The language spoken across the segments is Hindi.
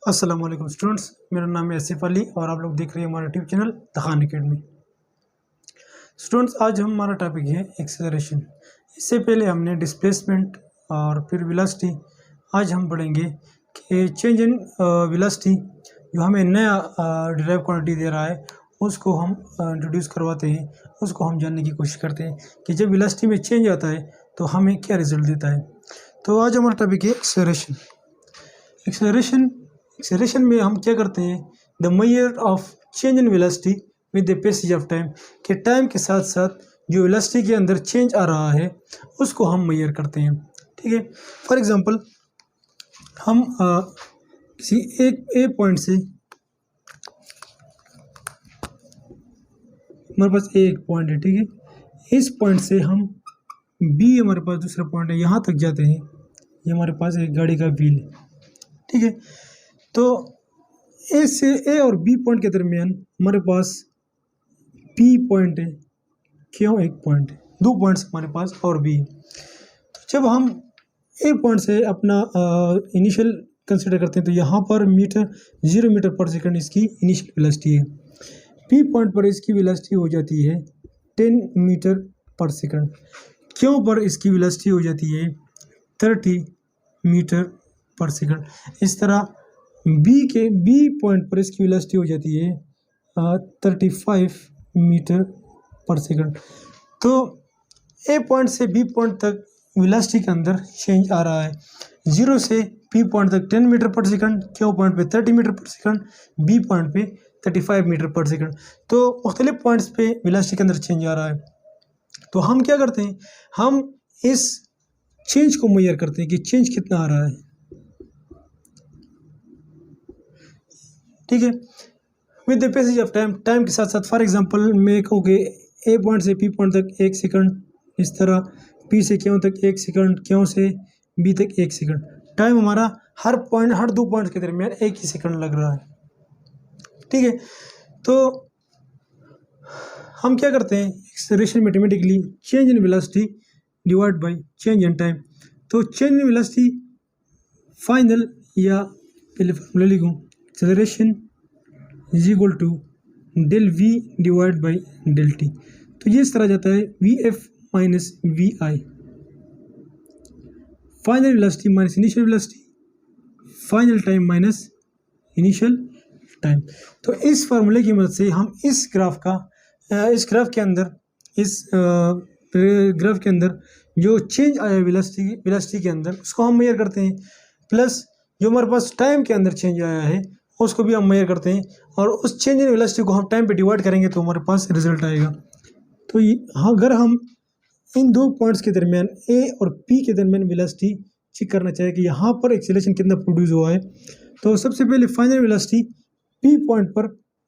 अस्सलाम वालेकुम स्टूडेंट्स, मेरा नाम है आसिफ अली और आप लोग देख रहे हैं हमारा YouTube channel the Khan academy. Students, आज हम हमारा टॉपिक है एक्सेलरेशन। इससे पहले हमने डिस्प्लेसमेंट और फिर वेलोसिटी। आज हम पढ़ेंगे कि चेंज इन वेलोसिटी जो हमें नया डिराइव क्वांटिटी दे रहा है उसको हम इंट्रोड्यूस करवाते हैं, उसको हम जानने की कोशिश करते हैं कि जब वेलोसिटी में चेंज आता है तो हमें क्या रिजल्ट देता है। तो आज हमारा टॉपिक है एक्सेलरेशन। एक्सेलरेशन में हम क्या करते हैं, the measure of change in velocity with the passage of time, कि टाइम के साथ साथ जो वेलोसिटी के अंदर चेंज आ रहा है उसको हम मेजर करते हैं। ठीक है, फॉर एग्जांपल हम किसी एक ए पॉइंट से, हमारे पास एक पॉइंट है, ठीक है, इस पॉइंट से हम बी, हमारे पास दूसरा पॉइंट है, यहाँ तक जाते हैं। ये हमारे पास एक गाड़ी का व्हील है, ठीक है। तो ए और बी पॉइंट के दरमियान हमारे पास पी पॉइंट है, क्यों एक पॉइंट है, दो पॉइंट्स हमारे पास और बी है। तो जब हम ए पॉइंट से अपना इनिशियल कंसिडर करते हैं तो यहाँ पर 0 मीटर पर सेकंड इसकी इनिशियल वेलोसिटी है। पी पॉइंट पर इसकी वेलोसिटी हो जाती है 10 मीटर पर सेकंड। क्यों पर इसकी वेलोसिटी हो जाती है 30 मीटर पर सेकंड। इस तरह बी पॉइंट पर इसकी वेलोसिटी हो जाती है 35 मीटर पर सेकंड। तो ए पॉइंट से बी पॉइंट तक वेलोसिटी के अंदर चेंज आ रहा है। 0 से पी पॉइंट तक 10 मीटर पर सेकंड, क्यू पॉइंट पे 30 मीटर पर सेकंड, बी पॉइंट पे 35 मीटर पर सेकंड। तो मुख्तलिफ पॉइंट्स पे वेलोसिटी के अंदर चेंज आ रहा है। तो हम क्या करते हैं, हम इस चेंज को मेजर करते हैं कि चेंज कितना आ रहा है। ठीक है, with the passage of time, time के साथ साथ, फॉर एग्जांपल मैं कहूँ कि ए पॉइंट से पी पॉइंट तक 1 सेकंड, इस तरह पी से क्यों तक 1 सेकंड, क्यों से बी तक 1 सेकंड। टाइम हमारा हर दो पॉइंट के दरमियान 1 ही सेकंड लग रहा है। ठीक है, तो हम क्या करते हैं, acceleration mathematically change in velocity divide by change in time. तो चेंज इन वेलोसिटी फाइनल, या पहले फॉर्मूला लिखूँ, acceleration is equal to del v divide by del t. तो ये इस तरह जाता है v f minus v i, final velocity minus initial velocity, final time minus initial time. तो इस फार्मूले की मदद से हम इस ग्राफ के अंदर जो चेंज आया वेलोसिटी के अंदर उसको हम मेजर करते हैं, प्लस जो हमारे पास टाइम के अंदर चेंज आया है उसको भी हम मेजर करते हैं, और उस चेंज इन वेलोसिटी को हम टाइम पे डिवाइड करेंगे तो हमारे पास रिजल्ट आएगा। तो अगर हम इन दो पॉइंट्स के दरमियान ए और पी के दरमियान वेलोसिटी चेक करना चाहे कि यहाँ पर एक्सेलरेशन कितना प्रोड्यूस हुआ है, तो सबसे पहले फाइनल वेलोसिटी पी पॉइंट पर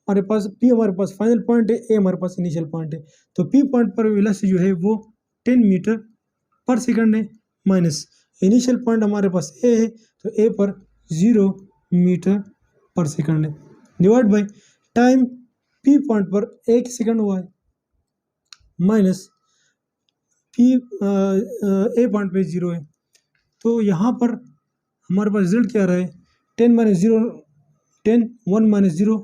हमारे पास फाइनल पॉइंट है, ए हमारे पास इनिशियल पॉइंट है। तो पी पॉइंट पर वेलोसिटी जो है वो 10 मीटर पर सेकंड है, माइनस इनिशियल पॉइंट हमारे पास ए है तो ए पर 0 मीटर पर सेकंड है, divide by time P point पर 1 सेकंड हुआ है, माइनस पी ए पॉइंट पे 0 है। तो यहाँ पर हमारे पास रिजल्ट क्या आ रहा है, 10 माइनस 0 10, 1 माइनस 0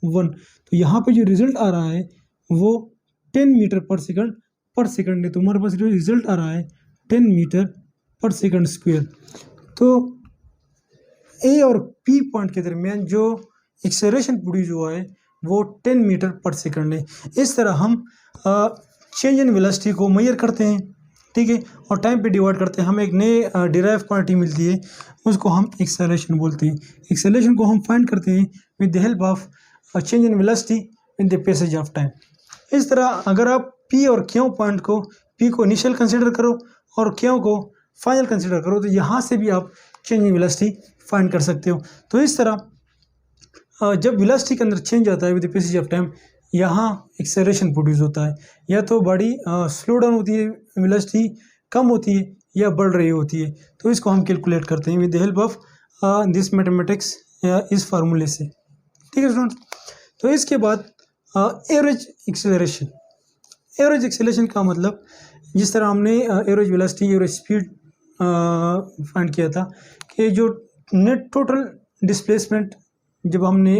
1। तो यहाँ पे जो रिजल्ट आ रहा है वो 10 मीटर पर सेकंड है। तो हमारे पास रिजल्ट आ रहा है 10 मीटर पर सेकंड स्क्वायर। तो ए और पी पॉइंट के दरमियान जो एक्सेलरेशन प्रोड्यूस हुआ है वो 10 मीटर पर सेकंड है। इस तरह हम चेंज इन वेलोसिटी को मेजर करते हैं, ठीक है, और टाइम पे डिवाइड करते हैं, हमें एक नए डिराइव क्वांटिटी मिलती है, उसको हम एक्सेलरेशन बोलते हैं। एक्सेलरेशन को हम फाइंड करते हैं with the help of change in velocity in the passage of time. इस तरह अगर आप पी और क्यू पॉइंट को, पी को इनिशियल कंसिडर करो और क्यू को फाइनल कंसिडर करो, तो यहाँ से भी आप चेंज इन वेलोसिटी फाइंड कर सकते हो। तो इस तरह जब वेलोसिटी के अंदर चेंज आता है with the passage of time, यहाँ एक्सेलरेशन प्रोड्यूस होता है। या तो बॉडी स्लो डाउन होती है, वेलोसिटी कम होती है, या बढ़ रही होती है। तो इसको हम कैलकुलेट करते हैं with the help of this mathematics, इस फार्मूले से। ठीक है स्टूडेंट्स, तो इसके बाद एवरेज एक्सेलरेशन का मतलब, जिस तरह हमने average velocity, average speed find किया था कि जो टोटल डिस्प्लेसमेंट जब हमने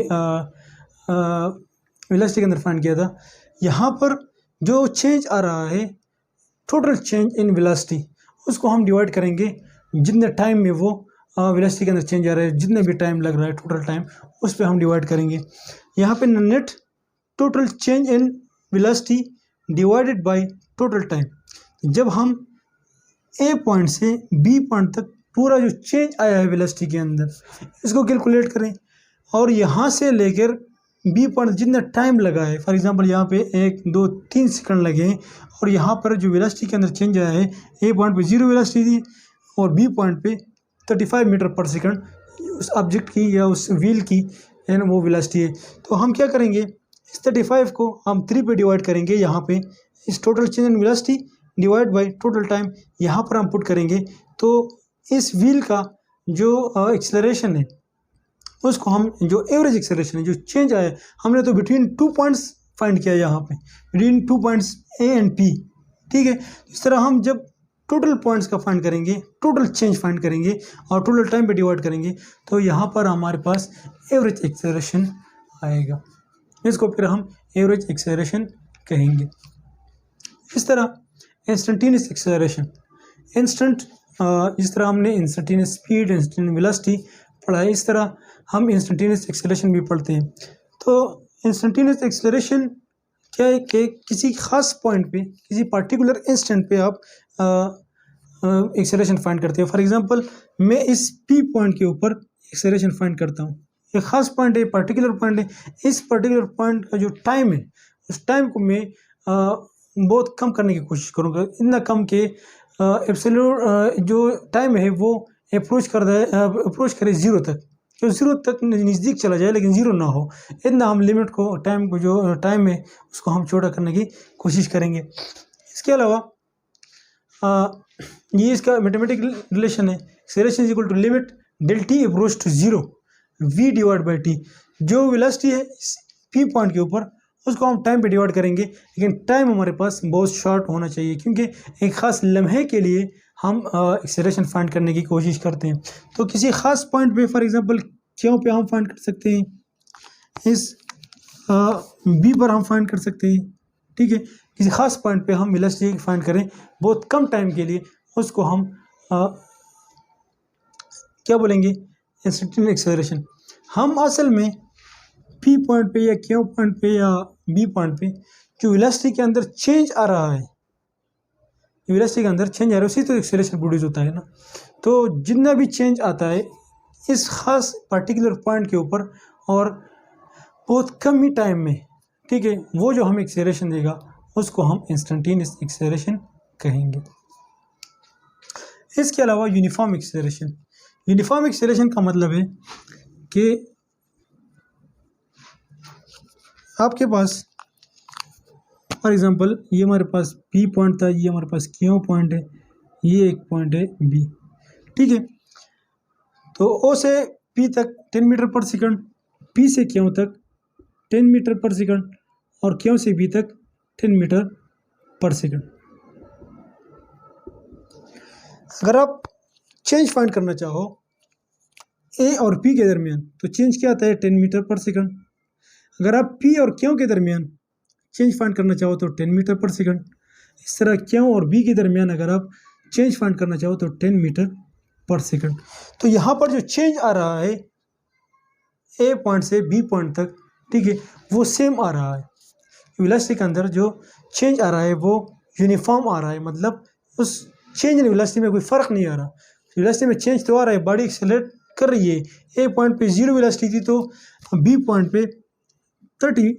वेलोसिटी के अंदर फाइंड किया था, यहाँ पर जो चेंज आ रहा है टोटल चेंज इन वेलोसिटी, उसको हम डिवाइड करेंगे जितने टाइम में वो वेलोसिटी के अंदर चेंज आ रहा है, जितने भी टाइम लग रहा है टोटल टाइम, उस पर हम डिवाइड करेंगे। यहाँ पे net total change in velocity divided by total time. जब हम ए पॉइंट से बी पॉइंट तक पूरा जो चेंज आया है वेलोसिटी के अंदर, इसको कैलकुलेट करें और यहाँ से लेकर बी पॉइंट जितना टाइम लगा है, फॉर एग्जांपल यहाँ पे 1 2 3 सेकंड लगे हैं और यहाँ पर जो वेलोसिटी के अंदर चेंज आया है, ए पॉइंट पे 0 वेलोसिटी थी और बी पॉइंट पे 35 मीटर पर सेकंड उस ऑब्जेक्ट की या उस व्हील की है ना वो वेलोसिटी है। तो हम क्या करेंगे, इस 35 को हम 3 पे डिवाइड करेंगे, यहाँ पे इस total change in velocity divide by total time यहाँ पर हम पुट करेंगे। तो इस व्हील का जो एक्सेलरेशन है उसको हम, जो एवरेज एक्सेलरेशन है जो चेंज आया है, हमने तो बिटवीन 2 पॉइंट्स फाइंड किया यहाँ पे, between 2 points A and P, ठीक है। इस तरह हम जब टोटल पॉइंट्स का फाइंड करेंगे, टोटल चेंज फाइंड करेंगे और टोटल टाइम पे डिवाइड करेंगे, तो यहाँ पर हमारे पास एवरेज एक्सेलरेशन आएगा। इसको फिर हम एवरेज एक्सेलरेशन कहेंगे। इस तरह इंस्टेंटेनियस एक्सेलरेशन, इंस्टेंट, इस तरह हमने इंस्टेंटेनियस स्पीड, इंस्टेंटेनियस वेलोसिटी पढ़ा है, इस तरह हम इंस्टेंटेनियस एक्सेलरेशन भी पढ़ते हैं। तो इंस्टेंटेनियस एक्सेलरेशन क्या है कि किसी खास पॉइंट पे, किसी पार्टिकुलर इंस्टेंट पे आप एक्सेलरेशन फाइंड करते हो। फॉर एग्जांपल मैं इस पी पॉइंट के ऊपर एक्सेलरेशन फाइंड करता हूँ, एक खास पॉइंट है, पार्टिकुलर पॉइंट है, इस पर्टिकुलर पॉइंट का जो टाइम है उस टाइम को मैं बहुत कम करने की कोशिश करूँगा, इतना कम कि एब्सोल्यूट जो टाइम है वो अप्रोच करे 0 तक, कि 0 तक नज़दीक चला जाए लेकिन 0 ना हो, इतना हम लिमिट को, टाइम को, जो टाइम है उसको हम छोटा करने की कोशिश करेंगे। इसके अलावा ये इसका मैथमेटिकल रिलेशन है, acceleration is equal to limit del t approach to 0 v divide by t. जो वेलोसिटी है पी पॉइंट के ऊपर उसको हम टाइम पे डिवाइड करेंगे, लेकिन टाइम हमारे पास बहुत शॉर्ट होना चाहिए क्योंकि एक ख़ास लम्हे के लिए हम एक्सेलरेशन फाइंड करने की कोशिश करते हैं। तो किसी ख़ास पॉइंट पे, फॉर एग्जांपल क्यों पे हम फाइंड कर सकते हैं, इस बी पर हम फाइंड कर सकते हैं, ठीक है। किसी ख़ास पॉइंट पे हम वेलोसिटी फाइंड करें बहुत कम टाइम के लिए, उसको हम क्या बोलेंगे, इंस्टेंटेनियस एक्सेलरेशन। हम असल में पी पॉइंट पे या क्यू पॉइंट पे या बी पॉइंट पे जो वेलोसिटी के अंदर चेंज आ रहा है, वेलोसिटी के अंदर चेंज आ रहा है, उसी तो एक्सेलरेशन प्रोड्यूस होता है ना। तो जितना भी चेंज आता है इस खास पर्टिकुलर पॉइंट के ऊपर और बहुत कम ही टाइम में, ठीक है, वो जो हमें एक्सेलरेशन देगा उसको हम इंस्टेंटेनियस एक्सेलरेशन कहेंगे। इसके अलावा यूनिफॉर्म एक्सेलरेशन, यूनिफॉर्म एक्सेलरेशन का मतलब है कि आपके पास, फॉर एग्जांपल ये हमारे पास पी पॉइंट था, ये हमारे पास क्यू पॉइंट है, ये एक पॉइंट है बी, ठीक है। तो ओ से पी तक 10 मीटर पर सेकंड, पी से क्यू तक 10 मीटर पर सेकंड और क्यू से बी तक 10 मीटर पर सेकंड। अगर आप चेंज फाइंड करना चाहो ए और पी के दरमियान, तो चेंज क्या आता है, 10 मीटर पर सेकंड। अगर आप पी और क्यू के दरमियान चेंज फाइंड करना चाहो तो 10 मीटर पर सेकंड। इस तरह क्यू और बी के दरमियान अगर आप चेंज फाइंड करना चाहो तो 10 मीटर पर सेकंड। तो यहाँ पर जो चेंज आ रहा है ए पॉइंट से बी पॉइंट तक, ठीक है, वो सेम आ रहा है। वेलोसिटी के अंदर जो चेंज आ रहा है वो यूनिफॉर्म आ रहा है, मतलब उस चेंज इन वेलोसिटी में कोई फ़र्क नहीं आ रहा। वेलोसिटी में चेंज तो आ रहा है, बॉडी एक्सेलरेट कर रही है, ए पॉइंट पे 0 वेलोसिटी थी तो बी पॉइंट पे 30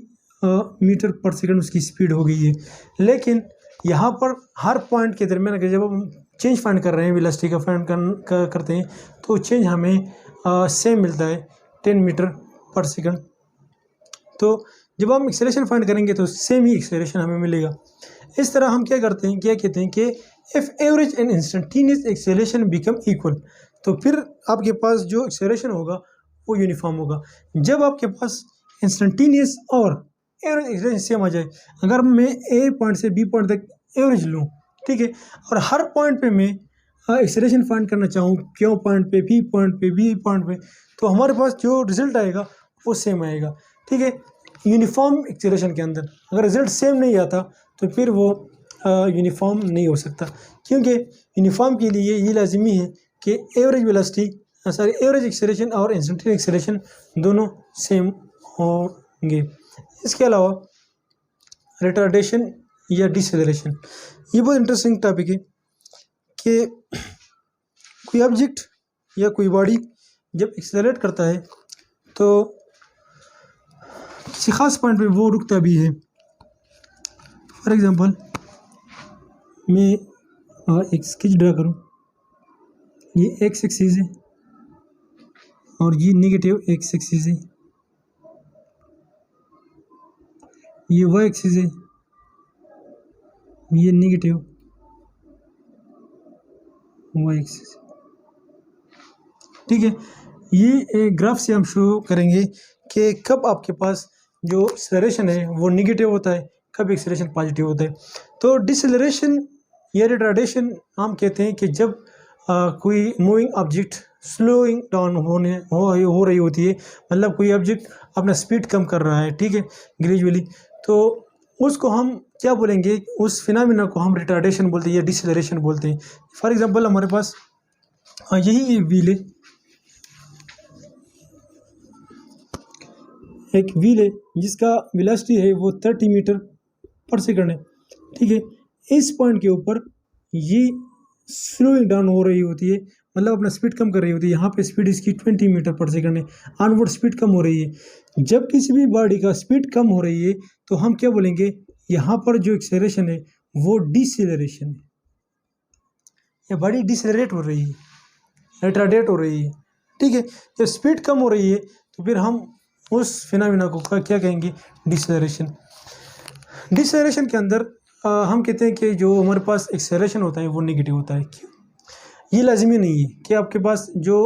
मीटर पर सेकंड उसकी स्पीड हो गई है। लेकिन यहाँ पर हर पॉइंट के दरमियान अगर जब हम चेंज फाइंड कर रहे हैं, वेलोसिटी का फाइंड करते हैं, तो चेंज हमें सेम मिलता है 10 मीटर पर सेकंड। तो जब हम एक्सेलरेशन फाइंड करेंगे तो सेम ही एक्सेलरेशन हमें मिलेगा। इस तरह हम क्या करते हैं, क्या कहते हैं कि if average and instantaneous acceleration become equal, तो फिर आपके पास जो एक्सेलरेशन होगा वो यूनिफॉर्म होगा। जब आपके पास इंस्टेंटेनियस और एवरेज एक्सेलरेशन सेम आ जाए, अगर मैं ए पॉइंट से बी पॉइंट तक एवरेज लूँ, ठीक है, और हर पॉइंट पे मैं एक्सेलरेशन फाइंड करना चाहूँ क्यों पॉइंट पे, पी पॉइंट पे, बी पॉइंट पे, तो हमारे पास जो रिजल्ट आएगा वो सेम आएगा। ठीक है, यूनिफॉर्म एक्सेलरेशन के अंदर अगर रिजल्ट सेम नहीं आता तो फिर वो यूनिफॉर्म नहीं हो सकता, क्योंकि यूनिफॉर्म के लिए ये लाजमी है कि एवरेज वेलोसिटी एवरेज एक्सेलरेशन और इंस्टेंटेनियस एक्सेलरेशन दोनों सेम होंगे। इसके अलावा रिटार्डेशन या डिसेलरेशन, ये बहुत इंटरेस्टिंग टॉपिक है कि कोई ऑब्जेक्ट या कोई बॉडी जब एक्सेलरेट करता है तो किसी ख़ास पॉइंट पे वो रुकता भी है। फॉर एग्ज़ाम्पल मैं एक स्केच ड्रा करूँ, ये एक्स एक्सिस है और ये नेगेटिव एक्स एक्सिस है, ये वाई एक्सिस है, ये नेगेटिव वाई एक्सिस। ठीक है, ये ग्राफ से हम शो करेंगे कि कब आपके पास जो एक्सेलरेशन है वो नेगेटिव होता है, कब एक्सेलरेशन पॉजिटिव होता है। तो डिसेलरेशन या रिटार्डेशन हम कहते हैं कि जब कोई मूविंग ऑब्जेक्ट स्लोइंग डाउन हो रही होती है, मतलब कोई ऑब्जेक्ट अपना स्पीड कम कर रहा है, ठीक है, ग्रेजुअली, तो उसको हम क्या बोलेंगे, उस फिनोमेना को हम रिटार्डेशन बोलते हैं या डिसेलरेशन बोलते हैं। फॉर एग्जांपल हमारे पास यही व्हील है, एक व्हील है जिसका वेलोसिटी है वो 30 मीटर पर सेकंड है। ठीक है, इस पॉइंट के ऊपर ये स्लोइंग डाउन हो रही होती है, मतलब अपना स्पीड कम कर रही होती है। यहाँ पे स्पीड इसकी 20 मीटर पर सेकंड है, ऑनवर्ड स्पीड कम हो रही है। जब किसी भी बॉडी का स्पीड कम हो रही है तो हम क्या बोलेंगे, यहाँ पर जो एक्सेलरेशन है वो डिसेलरेशन है, या बॉडी डिसेलरेट हो रही है, रिटार्डेट हो रही है। ठीक है, जब स्पीड कम हो रही है तो फिर हम उस फिनोमेना को क्या कहेंगे, डिसेलरेशन। डिसेलरेशन के अंदर हम कहते हैं कि जो हमारे पास एक्सेलरेशन होता है वो नेगेटिव होता है। क्यों? ये लाजमी नहीं है कि आपके पास जो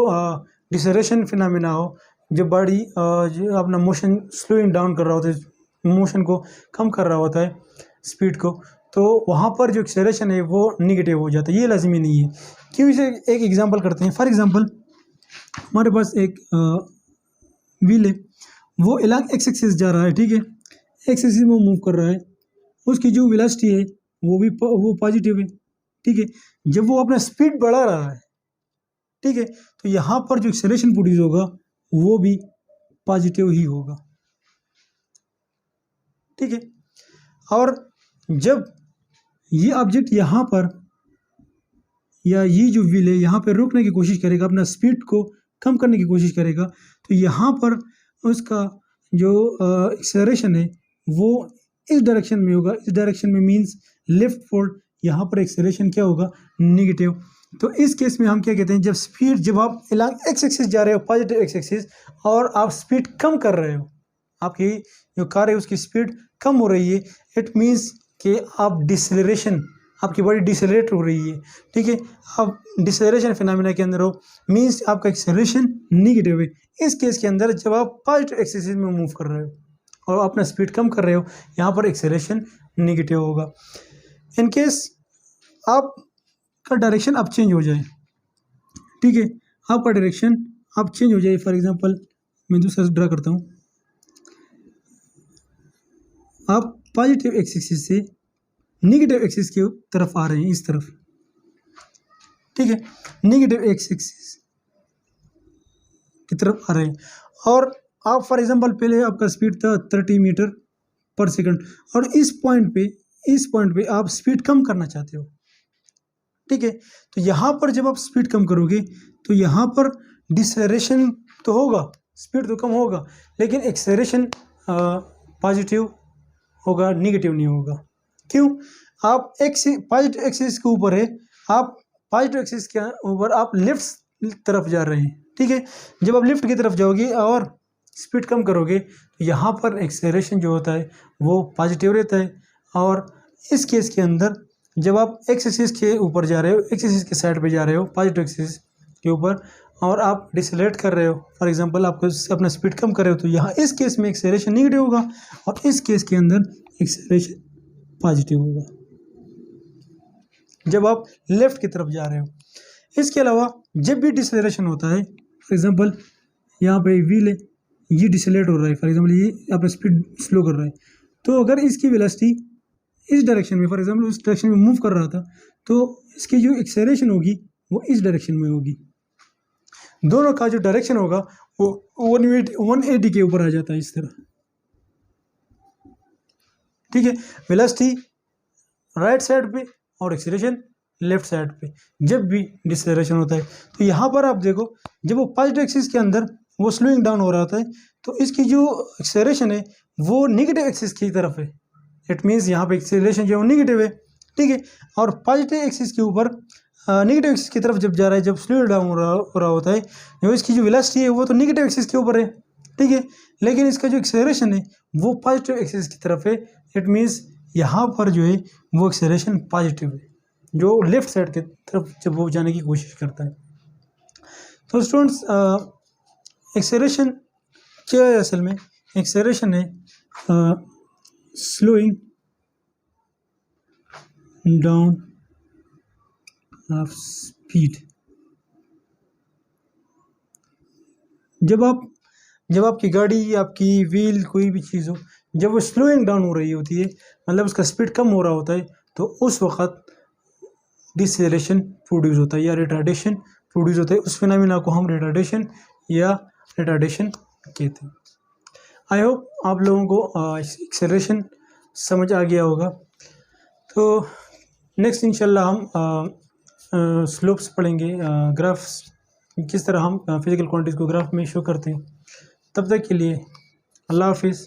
डिसेलरेशन फिनोमेना हो, जब बॉडी जो अपना मोशन स्लोइंग डाउन कर रहा होता है, मोशन को कम कर रहा होता है, स्पीड को, तो वहाँ पर जो एक्सेलरेशन है वो नेगेटिव हो जाता है। ये लाजमी नहीं है। क्यों? इसे एक एग्जांपल करते हैं। फॉर एग्जांपल हमारे पास एक व्हील है, वो अलॉन्ग एक्स एक्सिस जा रहा है। ठीक है, एक्स एक्सिस में मूव कर रहा है, उसकी जो वेलोसिटी है वो पॉजिटिव है। ठीक है, जब वो अपना स्पीड बढ़ा रहा है, ठीक है, तो यहाँ पर जो एक्सेलरेशन प्रोड्यूस होगा वो भी पॉजिटिव ही होगा। ठीक है, और जब ये ऑब्जेक्ट यहाँ पर या ये जो व्हील है यहाँ पर रुकने की कोशिश करेगा, अपना स्पीड को कम करने की कोशिश करेगा, तो यहाँ पर उसका जो एक्सेलरेशन है वो इस डायरेक्शन में होगा। इस डायरेक्शन में मींस लेफ्ट फोल्ड, यहाँ पर एक्सेलरेशन क्या होगा, नेगेटिव। तो इस केस में हम क्या कहते हैं, जब आप अलॉन्ग एक्स एक्सिस जा रहे हो, पॉजिटिव एक्स एक्सिस, और आप स्पीड कम कर रहे हो, आपकी जो कार है उसकी स्पीड कम हो रही है, इट मीन्स कि आप डिसेलरेशन, आपकी बॉडी डिसेलरेट हो रही है। ठीक है, आप डिसेलरेशन फिनोमेना के अंदर हो, मीन्स आपका एक्सेलरेशन नेगेटिव है। इस केस के अंदर जब आप पॉजिटिव एक्सिस में मूव कर रहे हो और अपना स्पीड कम कर रहे हो, यहाँ पर एक्सेलरेशन नेगेटिव होगा। इन केस आपका डायरेक्शन अब चेंज हो जाए, ठीक है, आपका डायरेक्शन अब चेंज हो जाए। फॉर एग्जांपल मैं दूसरा ड्रा करता हूँ, आप पॉजिटिव एक्सिस से नेगेटिव एक्सिस की तरफ आ रहे हैं, इस तरफ। ठीक है, नेगेटिव एक्सिस की तरफ आ रहे हैं, और आप फॉर एग्जांपल पहले आपका स्पीड था 30 मीटर पर सेकंड, और इस पॉइंट पे आप स्पीड कम करना चाहते हो। ठीक है, तो यहाँ पर जब आप स्पीड कम करोगे तो यहाँ पर डिसेलरेशन तो होगा, स्पीड तो कम होगा, लेकिन एक्सेलरेशन पॉजिटिव होगा, नेगेटिव नहीं होगा। क्यों? आप पॉजिटिव एक्सिस के ऊपर है, आप पॉजिटिव एक्सिस के ऊपर आप लेफ्ट तरफ जा रहे हैं। ठीक है, जब आप लेफ्ट की तरफ जाओगे और स्पीड कम करोगे तो यहाँ पर एक्सेलरेशन जो होता है वो पॉजिटिव रहता है। और इस केस के अंदर जब आप एक्स एक्सिस के ऊपर जा रहे हो, एक्स एक्सिस के साइड पे जा रहे हो, पॉजिटिव एक्सिस के ऊपर, और आप डिसेलरेट कर रहे हो, फॉर एग्जांपल आप अपना स्पीड कम कर रहे हो, तो यहाँ इस केस में एक्सेलरेशन नेगेटिव होगा और इस केस के अंदर एक्सेलरेशन पॉजिटिव होगा जब आप लेफ्ट की तरफ जा रहे हो। इसके अलावा जब भी डिसलेरेशन होता है, फॉर एग्जांपल यहाँ पे व्हील है, ये डिसलेट हो रहा है, फॉर एग्जांपल ये अपना स्पीड स्लो कर रहा है, तो अगर इसकी वेलोसिटी इस डायरेक्शन में, फॉर एग्जांपल उस डायरेक्शन में मूव कर रहा था, तो इसकी जो एक्सेलरेशन होगी वो इस डायरेक्शन में होगी। दोनों का जो डायरेक्शन होगा वो 180 के ऊपर आ जाता है इस तरह, ठीक है। वेलोसिटी राइट साइड पे और एक्सेलरेशन लेफ्ट साइड पे जब भी डिसलेरेशन होता है। तो यहाँ पर आप देखो, जब वो पॉजिटिव एक्सिस के अंदर वो स्लोइंग डाउन हो रहा होता है, तो इसकी जो एक्सेलरेशन है वो नेगेटिव एक्सिस की तरफ है। इट मीन्स यहाँ पे एक्सेलरेशन जो है नेगेटिव है, ठीक है। और पॉजिटिव एक्सिस के ऊपर नेगेटिव एक्सिस की तरफ जब जा रहा है, जब स्लो डाउन हो रहा होता है, जो इसकी जो वेलोसिटी है वो तो नेगेटिव एक्सिस के ऊपर है, ठीक है। लेकिन इसका जो एक्सेलरेशन है वो पॉजिटिव एक्सिस की तरफ है। इट मीन्स यहाँ पर जो है वो एक्सेलरेशन पॉजिटिव है, जो लेफ्ट साइड की तरफ जब वो जाने की कोशिश करता है। तो स्टूडेंट्स, एक्सेलरेशन क्या है असल में? एक्सेलरेशन है स्लोइंग डाउन ऑफ स्पीड। जब आपकी गाड़ी, आपकी व्हील, कोई भी चीज़ हो, जब वो स्लोइंग डाउन हो रही होती है, मतलब उसका स्पीड कम हो रहा होता है, तो उस वक़्त डिसेलेरेशन प्रोड्यूस होता है या रिटार्डेशन प्रोड्यूस होता है। उस फिनोमेना को हम रिटार्डेशन या रिटार्डेशन कहते हैं। आई होप आप लोगों को एक्सेलरेशन समझ आ गया होगा। तो नेक्स्ट इंशाल्लाह हम स्लोप्स पढ़ेंगे, ग्राफ्स, किस तरह हम फिजिकल क्वांटिटीज़ को ग्राफ में शो करते हैं। तब तक के लिए अल्लाह हाफिज़।